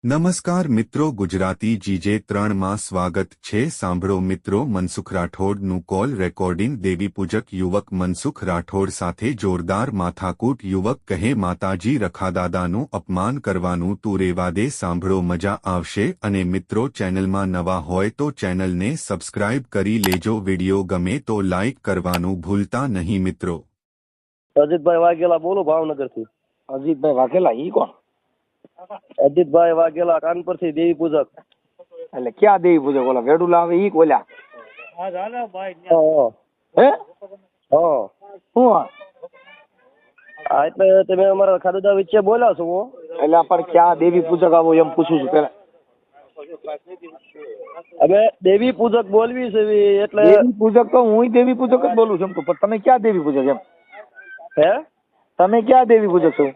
નમસ્કાર મિત્રો, ગુજરાતી GJ3 માં સ્વાગત છે। સાંભળો મિત્રો, મનસુખ રાઠોડનું કોલ રેકોર્ડિંગ। દેવીપૂજક યુવક મનસુખ રાઠોડ સાથે જોરદાર માથાકૂટ। યુવક કહે, માતાજી રખાદાદાનું અપમાન કરવાનું તું રેવા દે। સાંભળો, મજા આવશે। અને મિત્રો, ચેનલમાં નવા હોય તો ચેનલને સબસ્ક્રાઇબ કરી લેજો। વિડીયો ગમે તો લાઇક કરવાનું ભૂલતા નહીં મિત્રો। અજીતભાઈ વાઘેલા બોલું, ભાવનગરથી। અજીતભાઈ વાઘેલા ઈ કોણ? અજીતભાઈ વાઘેલા કાનપુરથી, દેવી પૂજક। એટલે ક્યાં દેવી પૂજક? ઓલા વેડુલા આવે ઈ કોલ્યા? હા હે હા શું હા, એટલે તમે અમારા ખાદુદા વચ્ચે બોલ્યા છો? એટલે પણ ક્યાં દેવી પૂજક આવો એમ પૂછું છું પેલા। અમે દેવી પૂજક બોલવી છે એટલે દેવી પૂજક તો હું દેવી પૂજક જ બોલું છું એમ તો, પણ તમે ક્યાં દેવી પૂજક એમ? હે તમે ક્યાં દેવી પૂજક છો?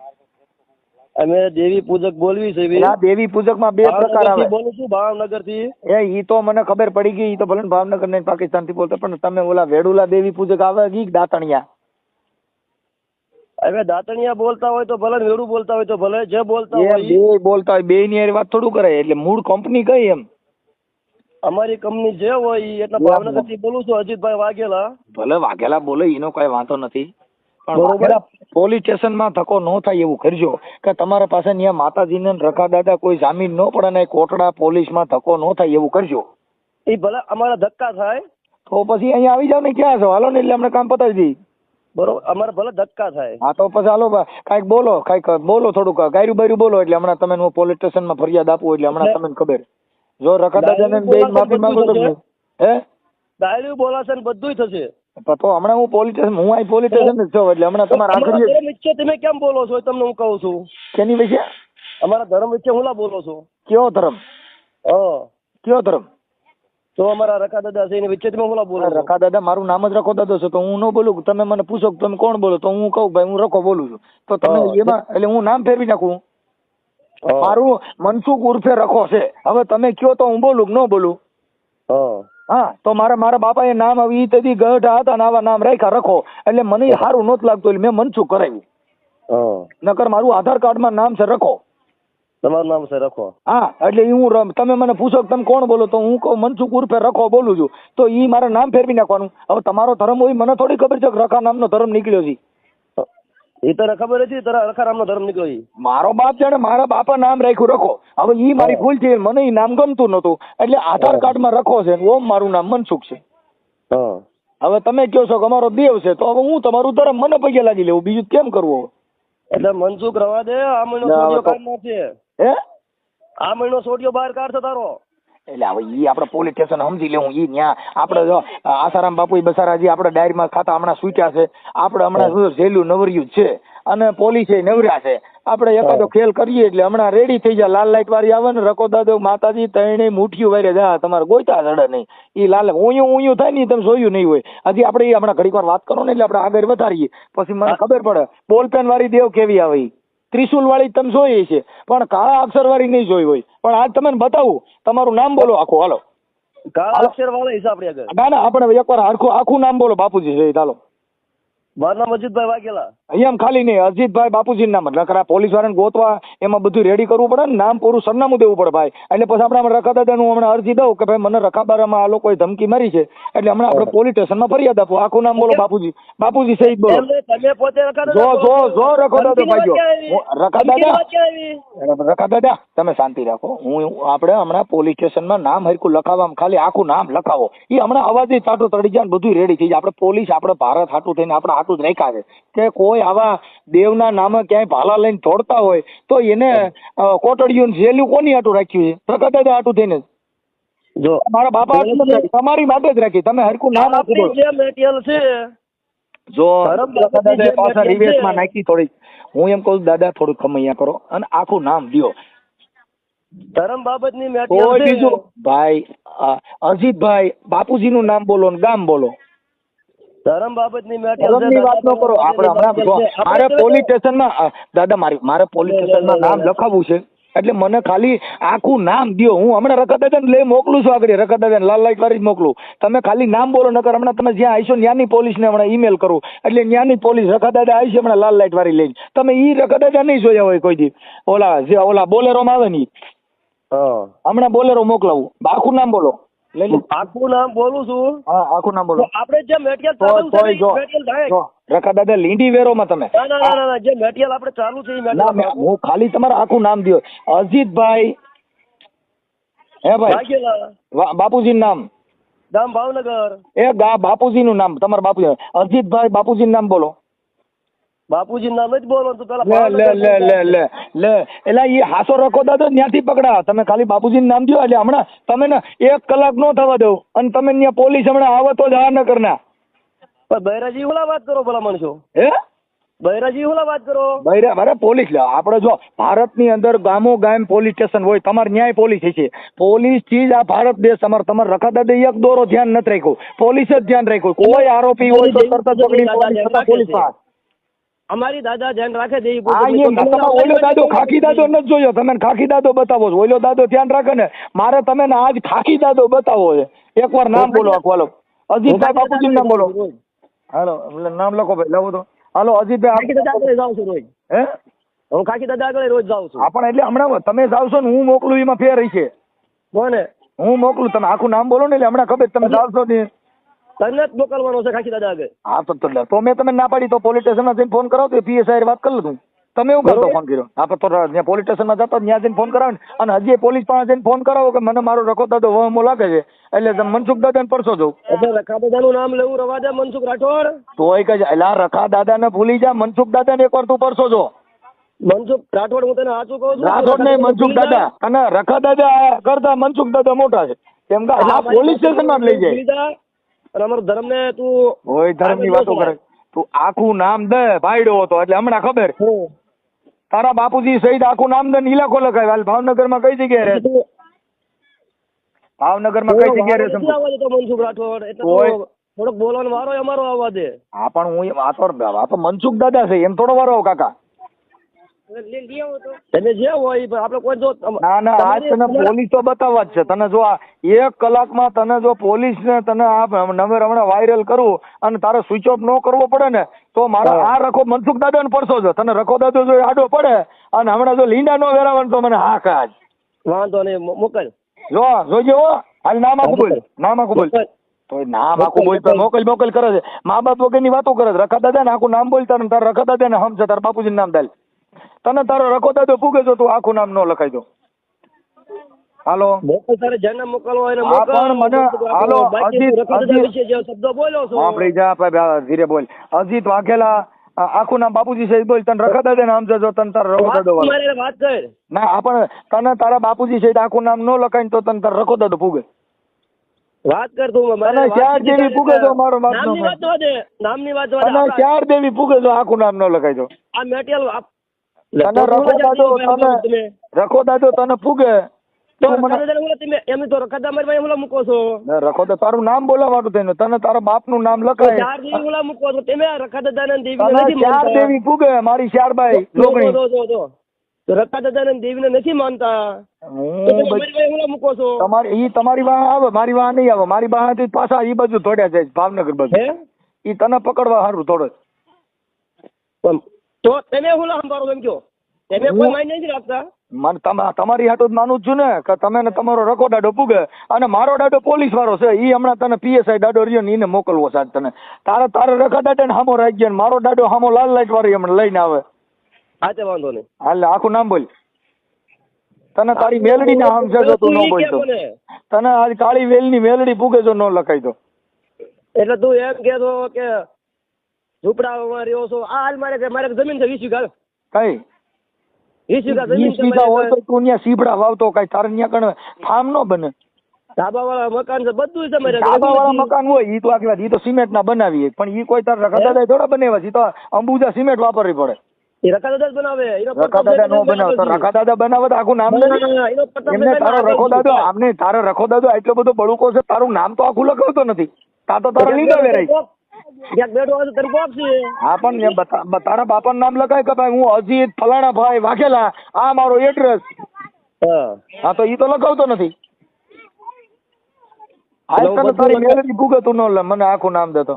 અમે દેવી પૂજક બોલવી છે। આ દેવી પૂજક માં બે પ્રકાર આવે। બોલું છું ભાવનગર થી। ઈ તો મને ખબર પડી ગઈ, ઈ તો ભલે ભાવનગર ને પાકિસ્તાન થી બોલતા, પણ તમે ઓલા વેડુલા દેવી પૂજક આવે ઈ દાતણિયા? હવે દાતણિયા બોલતા હોય તો ભલે, વેડું બોલતા હોય તો ભલે, જે બોલતા હોય બે બોલતા હોય, બે ની વાત થોડું કરાય। એટલે મૂળ કંપની કઈ એમ? અમારી કંપની જે હોય ઈ, એટલે ભાવનગર થી બોલું છું, અજીતભાઈ વાઘેલા। ભલે વાઘેલા બોલે, એનો કઈ વાંધો નથી, પણ બરોબર। વાઘેલા પોલીસ સ્ટેશન માં ધક્કો ન થાય એવું કરજો કે તમારા પાસે ત્યાં માતાજીને રખા દાદા કોઈ જામીન ન પડે ને કોટડા પોલીસ માં ધક્કો ન થાય એવું કરજો। એ ભલે અમારા ધક્કા થાય તો પછી અહીંયા આવી જાવ ને, ક્યાં છો? હાલો ને, એટલે અમને કામ પતાવી દઈએ। બરોબર, અમારે ભલે ધક્કા થાય। હા તો પછી હાલો, કાંઈક બોલો, કાંઈક બોલો, થોડુંક ગાયરું બાયરું બોલો, એટલે હમણાં તમે હું પોલીસ સ્ટેશન માં ફરિયાદ આપું, એટલે હમણાં તમને ખબર। જો રખા દાદા ને બે માફી માંગો તો હે ડાયરી બોલાશે ને બધું થશે। તો હમણાં હું પોલીસ સ્ટેશન, હું અહીં પોલીસ સ્ટેશન જ છું, એટલે હમણાં તમારા આખરી ધર્મ વચ્ચે તમે કેમ બોલો છો? તમને હું કહું છું, કેની વિશે? અમારા ધર્મ વચ્ચે હું બોલો છો? કયો ધર્મ? કયો ધર્મ? તો અમારા રખા દાદા છે એની વચ્ચે તમે હું બોલો છો? રખા દાદા મારું નામ જ રખો દાદો છે, તો હું ન બોલું? તમે મને પૂછો કે તમે કોણ બોલો, તો હું કહું ભાઈ હું રખો બોલું છું, તો તમે એમાં એટલે હું નામ ફેરવી નાખું? મારું મનસુખ ઉર્ફે રખો છે, હવે તમે કયો તો હું બોલું કે ન બોલું? હા, તો મારા બાપાએ નામ આવી તેથી ગઢા હતા ને આવા નામ રાખ્યા રખો, એટલે મને સારું નહોતું લાગતું, એટલે મેં મનસુખ કરાવ્યું। નકર મારું આધાર કાર્ડ માં નામ છે રખો। તમારું નામ છે રખો? હા, એટલે હું, તમે મને પૂછો કે તમે કોણ બોલો, તો હું કહું મનસુખ ઉર્ફે રખો બોલું છું, તો ઈ મારે નામ ફેરવી નાખવાનું। હવે તમારો ધર્મ હોય મને થોડી ખબર છે કે રખા નામનો ધર્મ નીકળ્યો છે? એ તને ખબર હતી તારા રખા નામનો ધર્મ નીકળ્યો? મારો બાપ જાણે મારા બાપા નામ રાખ્યું રખો, હવે ઈ મારી ભૂલ છે, મને ઈ નામ ગમતું નતું, એટલે આધાર કાર્ડ માં રખો છે, ઓમ મારું નામ મનસુખ છે। હવે તમે કહો છો કે અમારો દેવ છે, તો હવે હું તમારું ધર્મ મને પગે લાગી લેવું, બીજું કેમ કરવું? એટલે મનસુખ રવા દે, આ મહિનો સોડિયો કાઢ નાખશે। હે આ મહિનો સોડિયો બહાર કાઢશે તારો। એટલે હવે ઈ આપણે પોલીસ સ્ટેશન સમજી લેવું, ઈ ન્યા આપણે જો આસારામ બાપુ બસારાજી આપણે ડાયરીમાં ખાતા હમણાં સૂટ્યા છે, આપણે હમણાં જેલું નવર્યું છે અને પોલીસે નવર્યા છે, આપણે એકાદો ખેલ કરીએ એટલે હમણાં રેડી થઈ જાય। લાલ લાઈટ વાળી આવે ને રકો દાદો માતાજી ત્રણેય મુઠ્ઠીઓ વારે જા, તમારે ગોઈતા ચડે નહીં, ઈ લાલ ઊંયું થાય ને તમે જોયું નહીં હોય હજી। આપણે હમણાં ઘડીક વાર વાત કરો ને, એટલે આપણે આગળ વધારીએ, પછી મને ખબર પડે બોલપેન વાળી દેવ કેવી આવે, ત્રિશુલ વાળી તમે જોઈ છે, પણ કાળા અક્ષર વાળી નહીં જોઈ હોય। પણ આજ તમને બતાવું, તમારું નામ બોલો આખું, હાલો। કાળા અક્ષર વાળા હિસાબ આગળ ના આપણે એકવાર આખું નામ બોલો બાપુજી છે, ચાલો। મારું નામ અજીતભાઈ વાઘેલા। અહીંયા ખાલી નહીં, અજીતભાઈ બાપુજી નામ એટલે પોલીસ વાળાને ગોતવા એમાં બધું રેડી કરવું પડે ને, નામ પૂરું સરનામું દેવું પડે ભાઈ। એટલે પછી આપણે રખા દાદાનું હમણાં અરજી દઉં કે ભાઈ મને રખાબારામાં આ લોકોએ ધમકી મારી છે, એટલે હમણાં આપણે પોલીસ સ્ટેશનમાં ફરિયાદ આપો। આખું નામ બોલો બાપુજી, બાપુજી સહિત બોલો। તમે પોતે રખા જો રખો દાદો ભાઈ, રખા દાદા તમે શાંતિ રાખો, આપણે હમણાં પોલીસ સ્ટેશનમાં નામ હરખું લખાવવા, ખાલી આખું નામ લખાવો, એ હમણાં અવાજ ચાટો તડી જાય, બધું રેડી થઈ જાય। આપણે પોલીસ, આપણે ભારત હાટું થઈને આપણે હાટું જ રાખ્યા છે કે કોઈ આવા દેવના નામે ક્યાંય ભાલા લઈને દોડતા હોય તો એને કોટડીયું જેલું કોની હાટું રાખ્યું છે? રખા દાદા હાટું થઈને। જો મારા બાપા તમારી માટે જ રાખી, તમે હરખું નામ આપો છે। જો રખા દાદા પાછા રિવેશમાં નાખી થોડીક, હું એમ કહું દાદા થોડુંક કમૈયા કરો અને આખું નામ દો। ધર્મ બાબતની કોઈ બીજું ભાઈ અજીતભાઈ બાપુજીનું નામ બોલો ને ગામ બોલો। ધર્મ બાબતની વાત ન કરો, આપણે હમણાં મારે પોલીસ સ્ટેશનમાં દાદા મારે પોલીસ સ્ટેશનમાં નામ લખાવવું છે, એટલે મને ખાલી આખું નામ દો। હું હમણાં રખા દાદાને લઈ મોકલું છું, આગળ રખા દાદાને લાલ લાઈટ વાળી જ મોકલું, તમે ખાલી નામ બોલો, નકર હમણાં તમે જ્યાં આવીશો ત્યાંની પોલીસને હમણાં ઈમેલ કરું, એટલે ત્યાંની પોલીસ રખા દાદા આવી છે હમણાં લાલ લાઈટ વાળી લઈને, તમે ઈ રખા દાદા નહીં જોયા હોય કોઈ દી, ઓલા બોલેરોમાં આવે ને હા હમણાં બોલેરો મોકલાવું, આખું નામ બોલો. લઈ લો. આખું નામ બોલું છું. હા આખું નામ બોલો. તો આપણે જે મટીરિયલ તો ચાલુ છે ને, જો મટીરિયલ થાય. જો રખા દાદા લીંડી વેરોમાં તમે ના ના ના ના, જે મટીરિયલ આપણે ચાલુ છે એ ના મટીરિયલ હું ખાલી તમારું આખું નામ દો. અજીતભાઈ હે ભાઈ રાખેલા બાપુજીનું નામ ગામ ભાવનગર. બાપુજીનું નામ તમારા બાપુજી અજીતભાઈ બાપુજીનું નામ બોલો. બાપુજી નામ જ બોલો તો પેલા લે લે લે લે લે લે એટલે ઈ હાસો રખો દાદો ત્યાંથી પકડા. તમે ખાલી બાપુજીનું નામ દો એટલે હમણાં તમે ને 1 કલાક નો થવા દો અને તમે ત્યાં પોલીસ હમણાં આવે તો જ આ ન કરના. પણ બૈરાજી હુલા વાત કરો ભલા માણસો, હે બૈરાજી હુલા વાત કરો. બરાબર પોલીસ આપણે જો ભારતની અંદર ગામો ગામ પોલીસ સ્ટેશન હોય, તમારે ન્યાય પોલીસ છે. પોલીસ થી જ આ ભારત દેશ. તમારે રખા દાદા એક દોરો ધ્યાન નથી રાખ્યું, પોલીસ જ ધ્યાન રાખ્યું. કોઈ આરોપી હોય તો તરત જ પકડી પોલીસ પાસે. અમારી દાદા ધ્યાન રાખે છે. તમે ઓલો દાદો ખાખી દાદો નથી જોયો, તમે ખાખી દાદો બતાવો છો. ઓલો દાદો ધ્યાન રાખે ને, મારે તમે ને આજ ખાખી દાદો બતાવો છે. એકવાર નામ બોલો આખું. અજીતભાઈ બાપુજી નામ બોલો. હાલો નામ લખો ભાઈ, લખો તો. હાલો અજીતભાઈ જાઉં છું રોજ. હે હું ખાખી દાદા આગળ રોજ જાઉં છું. પણ એટલે હમણાં તમે જાવશો ને હું મોકલું એમાં ફેર છે. કોને હું મોકલું, તમે આખું નામ બોલો ને એટલે હમણાં ખબર તમે જાવશો ને. તને જ મોકલવાનો છે ખાખી દાદા આગળ. હા તો મેં તમે ના પાડી તો પોલીસ સ્ટેશનમાં જઈને ફોન કરાવો તો પીએસઆઈ વાત કરી લઉં. તમે એવું કરતો ફોન કર્યો? આપણે તો ત્યાં પોલીસ સ્ટેશનમાં જતો ત્યાં જઈને ફોન કરાવો ને, અને હજી પોલીસ પાસે જઈને ફોન કરાવો કે મને મારો રખો દાદો વહમો લાગે છે એટલે તમે મનસુખ દાદાને પરસો જવું. એટલે રખા દાદાનું નામ લેવું રવા દે મનસુખ રાઠોડ. તોય કે એલા રખા દાદાને ભૂલી જા, મનસુખ દાદાને એકવાર તું પરસો જો. મનસુખ રાઠોડ હું તને સાચું કહું છું. રાઠોડ નહીં, મનસુખ દાદા. અને રખા દાદા કરતા મનસુખ દાદા મોટા છે. કેમ કે આ પોલીસ સ્ટેશનમાં લઈ જાય. અને અમારો ધર્મ ને તું હોય ધર્મની વાતો કરે. તું આખું નામ દે ભાઈડો હતો એટલે હમણાં ખબર. તારા બાપુજી સહિત આખું નામ દે ઇલાકો લખાય. હાલ ભાવનગરમાં કઈ જગ્યાએ રહે? ભાવનગરમાં કઈ જગ્યાએ રહે? મનસુખ રાઠોડ એટલે થોડોક બોલવાનો વારો અમારો આવવા દે. હા પણ હું આ તો મનસુખ દાદા છે એમ થોડો વારો કાકા. તમે જે હોય આપણે કોઈ જો ના ના આજ તને પોલીસ તો બતાવવા જ છે. તને જો આ 1 કલાકમાં તને જો પોલીસ ને તને આ નંબર હમણાં વાયરલ કરું અને તારે સ્વિચ ઓફ ન કરવો પડે ને તો મારા આ રખો મનસુખ દાદા ને પડશો છો. તને રખો દાદો જો આડો પડે અને હમણાં જો લીંડા નો વેરાવણ તો મને હા કાજ વાંધો નહીં મોકલ. જોજે હો. હાલ નામ આખું બોલ, નામ આખું બોલ. તો નામ આખું બોલ તો મોકલ કરે છે. મા બાપ વગરની વાતો કરે છે. રખા દાદા ને આખું નામ બોલતા ને તારા રખા દાદા ને હમ છે તારા બાપુજીનું નામ દાલ. તને તારો રખો દાદો પૂગે જો તું આખું નામ ન લખાઈ દો. હાલો મોકલ, તારે જેને મોકલવો હોય એને હા મોકલ. પણ મને હાલો અજીત જે શબ્દો બોલ્યો છો સાંભળી જા ભાઈ, ધીરે બોલ. અજીત વાઘેલા આખું નામ બાપુજી સહિત બોલ. તને રખા દાદા નામ છે જો તને તારો રખો દાદો મારે વાત કર. ના આપણ તને તારા બાપુજી સહિત આખું નામ ન લખાય તો તને તારો રખો દાદો પૂગે. વાત કર તું. તને ચાર દેવી પૂગે તો મારો બાપ નામની વાત જવા દે. નામની વાત જવા દે. તને ચાર દેવી પૂગે તો આખું નામ ન લખાય તો આ મેટેરિયલ તને રખો દાદો તને પૂગે તો મને એમ તો રખા મારી પાસે મૂકો છો. રખો તો તારું નામ બોલાવાનું થઈને તને તારા બાપ નું નામ લખાય. ચાર દેવી ઓલા મૂકો છો તમે. રખા દાદા દેવી તને ચાર દેવી પૂગે મારી ચારબાઈ લોગણી. રખા દાદા દેવી ને નથી માનતા. મૂકો છો તમારી ઈ તમારી વાહ આવે, મારી વાહ નહીં આવે. મારી વાહ પાછા ઈ બાજુ થોડ્યા જાય ભાવનગર બાજુ. ઈ તને પકડવા સારું થોડો. તો તમે હું સંભાળો એમ કયો? તમે કોઈ માઇન્ડ નથી રાખતા. મને તમારી હાટું જ માનું છું ને કે તમે ને તમારો રખો દાડો પૂગે અને મારો દાડો પોલીસ વાળો છે. ઈ હમણાં તને પીએસઆઈ દાડો રહ્યો ને એને મોકલવો સાહેબ તને. તારે રખા દાડા ને હામો રાખી ગયા, મારો દાડો હામો લાલ લાઈટ વાળી હમણાં લઈને આવે. હા તે વાંધો નહીં. હાલ આખું નામ બોલ. તને તારી મેલડી ના આમ છે જો તું ન બોલતો. તને આજ કાળી વેલ ની મેલડી પૂગે જો ન લખાઈ દો. એટલે તું એમ કેતો કે ઝૂંપડામાં રહ્યો છો. આ હાલ મારે જમીન છે 20 વીઘા. કઈ 20 વીઘા જમીન 20 વીઘા હોય તો તું ત્યાં સીપડા વાવતો કઈ તારે ત્યાં કણ ફાર્મ નો બને. ધાબા વાળા મકાન છે બધું છે મારે. ધાબા વાળા મકાન હોય ઈ તો આખી વાત. ઈ તો સિમેન્ટ ના બનાવીએ પણ ઈ કોઈ તાર રખા દાદા થોડા બનાવ્યા છે. ઈ તો અંબુજા સિમેન્ટ વાપરવી પડે. એ રખા દાદા જ બનાવે. રખા દાદા નો બનાવે તો રખા દાદા બનાવે તો આખું નામ એમને તારો રખો દાદો આમને તારો રખો દાદો એટલો બધો બળુકો છે. તારું નામ તો આખું લખાવતો નથી. તા તો તારો લીધો વેરાય. હા પણ તારા બાપાનું નામ લખાય કે ભાઈ હું અજીત ફલાણા ભાઈ વાઘેલા આ મારો એડ્રેસ. હા તો ઈ તો લખાવતો નથી. આજ તને તારી મેલડી પૂગે તું ન લે મને આખું નામ દેતો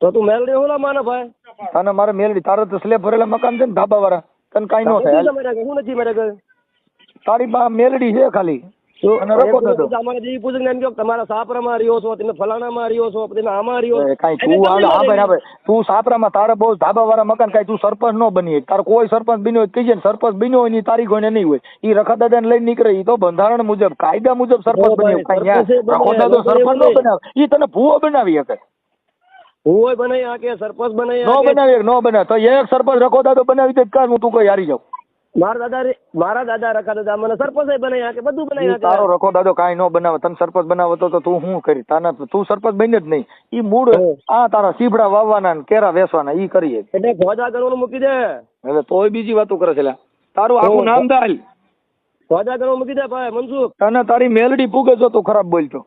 તો તું મેલડી હોલા માને ભાઈ. તને મારે મેલડી તારે તો સ્લેબ ભરેલા મકાન છે ને ધાબા વાળા તને કઈ ન થાય. હું નથી મારે તારી પાસે મેલડી છે ખાલી અને રખો દાદો અમારે દેવી પૂજક ને એમ કહો કે તમારા સાપરામાં રહ્યો છો, તમે ફલાણામાં રહ્યો છો, તમે આમાં રહ્યો છો. કઈ તું હાલ હા તું સાપરામાં તારે બહુ ધાબા વાળા મકાન કઈ તું સરપંચ નો બની તારે કોઈ સરપંચ બન્યો હોય કહીજે ને સરપંચ બન્યો હોય ની તારીખ હોય નહીં હોય ઈ રખા દાદા ને લઈને નીકળે ઈ તો બંધારણ મુજબ કાયદા મુજબ સરપંચ બન્યો કઈ રખો દાદો સરપંચ નો બનાવે ઈ તને ભૂવો બનાવી શકે હું બનાવી કે સરપંચ બનાવી નો બનાવી નો બનાવે તો એક સરપંચ રખો દાદો બનાવી દે કાં હું તું કઈ હારી જાઉં મારા દાદા રખા દાદા મને સરપંચ બનાવી કે બધું બનાવી તારો રખો દાદો કાંઈ નો બનાવે તને સરપંચ બનાવતો તો તું શું કરી તાના તું સરપંચ બને જ નહીં ઈ મૂળ આ તારા સીભડા વાવવાના ને કેરા વેસવાના ઈ કરીએ એટલે ભોજા ગણવાનું મૂકી દે હવે તોય બીજી વાતો કરે છે તારું આખું નામ દાલ ભોજા ગણવાનું મૂકી દે ભાઈ મનસુખ તને તારી મેલડી પૂગે જો તું ખરાબ બોલતો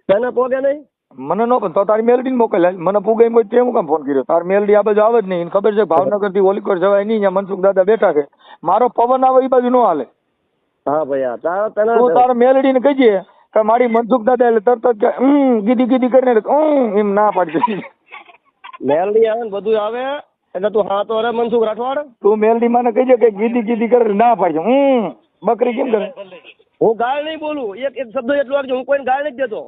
તને પોગે નહીં મને નો પણ તો તારી મેલડી ને મોકલે મને પૂગે એમ કોઈ તે હું કામ ફોન કર્યો તારી મેલડી આ બાજુ આવે જ નહીં એને ખબર છે ભાવનગર થી ઓલીકોટ જવાય નહીં અહીંયા મનસુખ દાદા બેઠા છે મારો પવન આવે એ બાજુ નો હાલે હા ભાઈ તને તું તારા મેલડી ને કહીએ કે મારી મનસુખ દાદા એટલે તરત જ ગીધી ગીધી કરીને એમ ના પાડશે મેલડી આવે ને બધું આવે એટલે તું હા તો અરે મનસુખ રાઠોડ તું મેલડી મને કહીજે કે ગીધી ગીધી કરે ના પાડશે બકરી કેમ કરે હું ગાળ નહીં બોલું એક શબ્દ એટલો હું કોઈને ગાળ નથી દેતો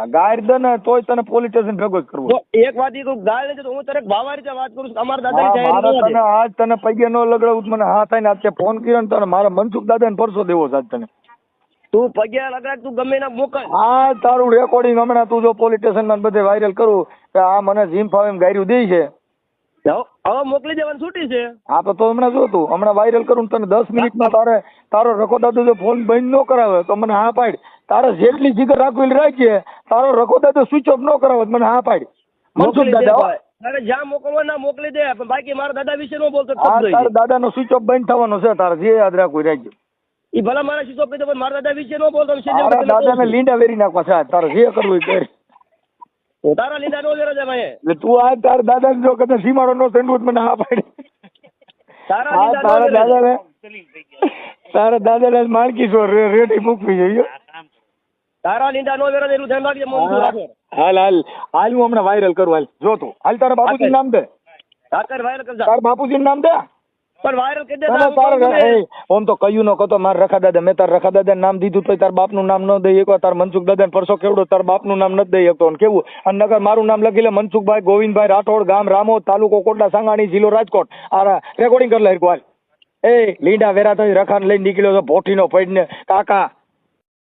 ગાય દે ને તોય તને પોલીસ સ્ટેશન ભેગો જ કરવો એક વાત એ કહું ગાળ નથી દેતો હું તને ભાવા રીતે વાત કરું છું અમારા દાદા તને આજ તને પૈયા નો લગડાવું મને હા થાય ને આજે ફોન કર્યો ને તને મારા મનસુખ દાદા ને પરસો દેવો સાહેબ તને તું પગ્યા લગાડ તું ગમે ના મોકલ હા તારું રેકોર્ડિંગ હમણાં તું જો પોલીસ સ્ટેશન માં બધે વાયરલ કરું કે આ મને જીમ ફાવે એમ ગાયરું દે છે હવે મોકલી દેવાની છૂટી છે હા તો હમણાં જો તું હમણાં વાયરલ કરું તને 10 મિનિટમાં તારો રખો દાદો જો ફોન બંધ ન કરાવે તો મને હા પાડ તારે જેટલી જીગર રાખવી રાખીએ તારો રખો દાદો સ્વિચ ઓફ ન કરાવે મને હા પાડ મનસુખ દાદા અરે જ્યાં મોકલવા ના મોકલી દે પણ બાકી મારા દાદા વિશે નો બોલતો હા તારા દાદા નો સ્વિચ ઓફ બંધ થવાનો છે તારે જે યાદ રાખવું રાખજો ઈ ભલા મારા સ્વિચ ઓફ કરી દે પણ મારા દાદા વિશે નો બોલતો દાદા ને લીંડા વેરી નાખવા છે તારે જે કરવું એ કર તારા લીંડા નો વેરા જાય એટલે તું આ તારા દાદા ને જો કદાચ સીમાડો નો સેન્ડવું મને હા પાડી તારા દાદા ને માણકી છો રેડી મૂકવી જોઈએ તારા લીંડા નો વેરા એટલું ધ્યાન રાખજે મનસુખ રાઠોડ હાલ હું હમણાં વાયરલ કરું હાલ જો તું હાલ તારા બાપુજી નામ દે તાકર વાયરલ કરજા તારા બાપુજી નામ દે પણ વાયરલ કરી દે ઓમ તો કયું નો કતો માર રખા દાદા મેં તાર રખા દાદા નામ દીધું તો તાર બાપ નું નામ ન દઈ એકવાર તાર મનસુખ દાદા ને પરસો કેવડો તાર બાપ નું નામ નથી દઈ શકતો કેવું અને નગર મારું નામ લખી લે મનસુખભાઈ ગોવિંદભાઈ રાઠોડ ગામ રામોદ તાલુકો કોટડા સાંગાણી જિલ્લો રાજકોટ આ રેકોર્ડિંગ કરી લે હાલ એ લીંડા વેરા થઈ રખાને લઈને નીકળ્યો તો ભોઠીનો પડીને કાકા